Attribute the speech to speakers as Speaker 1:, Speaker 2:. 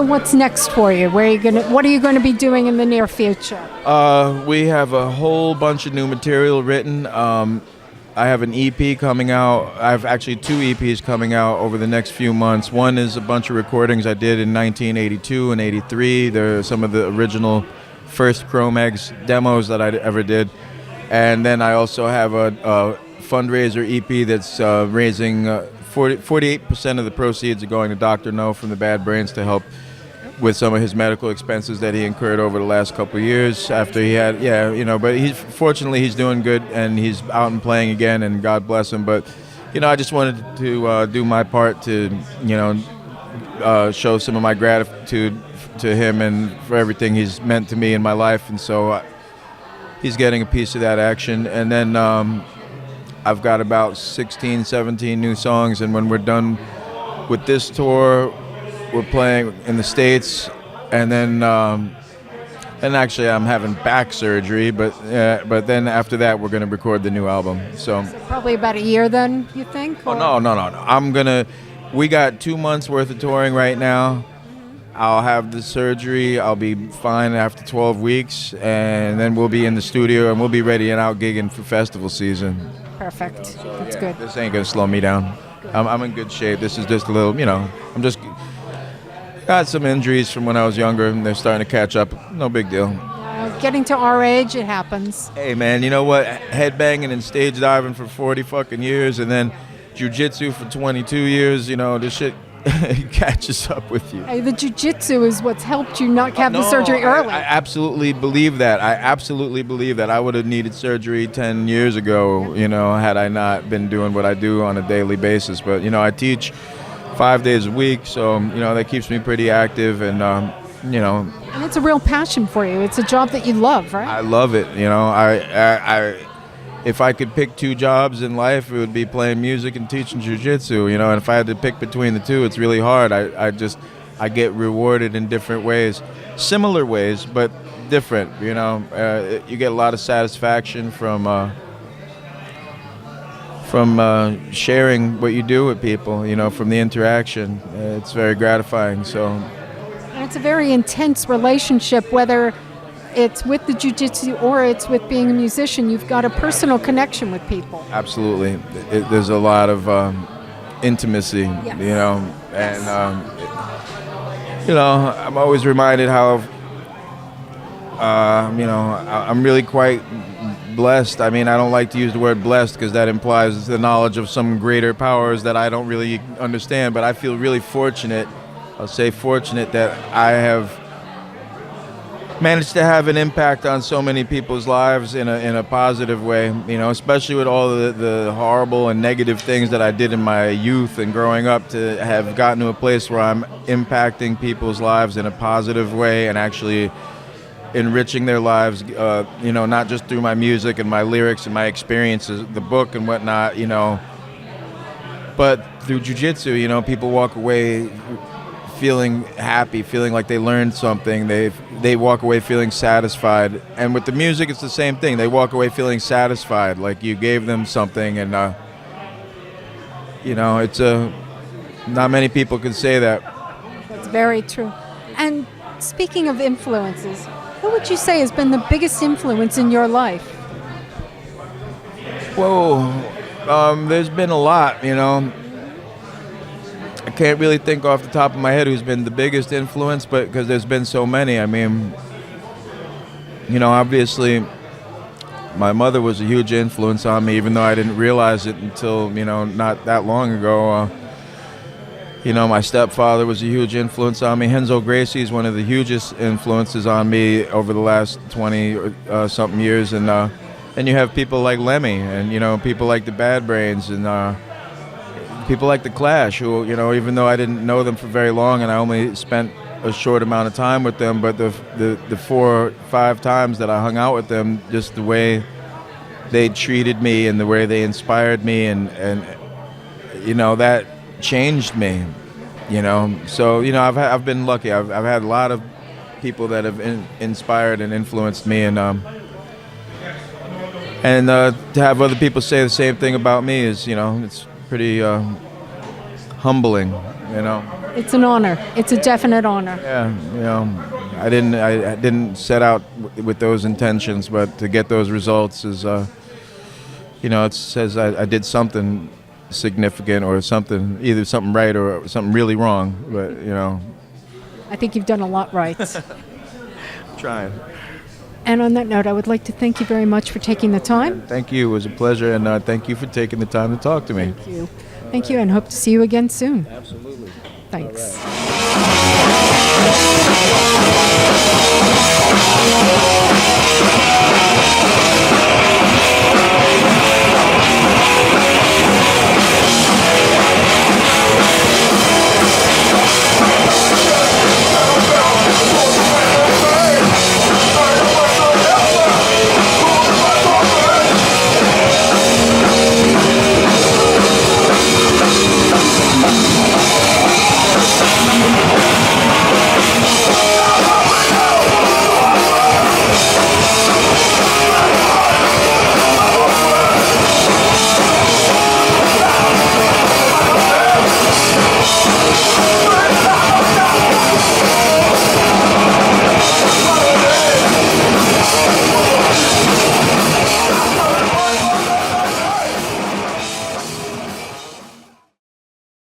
Speaker 1: So what's next for you? What are you going to be doing in the near future?
Speaker 2: We have a whole bunch of new material written. I have an EP coming out. I have actually 2 EPs coming out over the next few months. One is a bunch of recordings I did in 1982 and 83. They're some of the original first CRO-MAGS demos that I ever did. And then I also have a fundraiser EP that's raising 48% of the proceeds are going to Dr. No from the Bad Brains to help with some of his medical expenses that he incurred over the last couple of years after he had, but fortunately he's doing good and he's out and playing again, and God bless him. But, I just wanted to do my part to, show some of my gratitude to him and for everything he's meant to me in my life. And so he's getting a piece of that action. And then I've got about 16, 17 new songs, and when we're done with this tour, we're playing in the States, and then actually I'm having back surgery, but then after that we're going to record the new album. So
Speaker 1: probably about a year then, you think?
Speaker 2: Oh, no. We got 2 months worth of touring right now. I'll have the surgery. I'll be fine after 12 weeks, and then we'll be in the studio and we'll be ready and out gigging for festival season.
Speaker 1: Perfect. That's good.
Speaker 2: This ain't going to slow me down. I'm in good shape. This is just a little, I'm just got some injuries from when I was younger, and they're starting to catch up. No big deal.
Speaker 1: Getting to our age, it happens.
Speaker 2: Hey, man, you know what? Headbanging and stage diving for 40 fucking years, and then Jujutsu for 22 years, this shit catches up with you.
Speaker 1: Hey, the Jujutsu is what's helped you not have the surgery early.
Speaker 2: I absolutely believe that. I would have needed surgery 10 years ago, had I not been doing what I do on a daily basis. But, I teach 5 days a week, so that keeps me pretty active, and
Speaker 1: And it's a real passion for you. It's a job that you love, right?
Speaker 2: I love it. I if I could pick 2 jobs in life, it would be playing music and teaching jiu-jitsu. And if I had to pick between the 2, it's really hard. I get rewarded in different ways, similar ways, but different. You get a lot of satisfaction from sharing what you do with people, from the interaction. It's very gratifying. So,
Speaker 1: and it's a very intense relationship, whether it's with the jiu-jitsu or it's with being a musician. You've got a personal connection with people.
Speaker 2: Absolutely. There's a lot of intimacy,
Speaker 1: yes.
Speaker 2: And, I'm always reminded how, I'm really quite blessed. I mean, I don't like to use the word blessed because that implies the knowledge of some greater powers that I don't really understand, but I feel really fortunate. I'll say fortunate that I have managed to have an impact on so many people's lives in a positive way, especially with all the horrible and negative things that I did in my youth and growing up, to have gotten to a place where I'm impacting people's lives in a positive way and actually enriching their lives, not just through my music and my lyrics and my experiences, the book and whatnot, but through jiu-jitsu, people walk away feeling happy, feeling like they learned something. They walk away feeling satisfied. And with the music, it's the same thing. They walk away feeling satisfied, like you gave them something. And, it's not many people can say that.
Speaker 1: That's very true. And speaking of influences, who would you say has been the biggest influence in your life?
Speaker 2: Whoa, there's been a lot, I can't really think off the top of my head who's been the biggest influence, but because there's been so many. I mean, obviously my mother was a huge influence on me, even though I didn't realize it until, not that long ago. My stepfather was a huge influence on me. Renzo Gracie is one of the hugest influences on me over the last 20-something years. And you have people like Lemmy and, people like the Bad Brains and people like the Clash who, even though I didn't know them for very long and I only spent a short amount of time with them, but the 4 or 5 times that I hung out with them, just the way they treated me and the way they inspired me and that changed me, So, I've been lucky. I've had a lot of people that have inspired and influenced me, and to have other people say the same thing about me is, it's pretty humbling, you know.
Speaker 1: It's an honor. It's a definite honor.
Speaker 2: Yeah, you know, I didn't set out with those intentions, but to get those results is, you know, it says I did something significant or something, either something right or something really wrong. But you know,
Speaker 1: I think you've done a lot right.
Speaker 2: trying.
Speaker 1: And on that note, I would like to thank you very much for taking the time.
Speaker 2: Thank you. It was a pleasure, and thank you for taking the time to talk to me.
Speaker 1: Thank you. Thank you, and hope to see you again soon.
Speaker 2: Absolutely.
Speaker 1: Thanks.
Speaker 2: All right.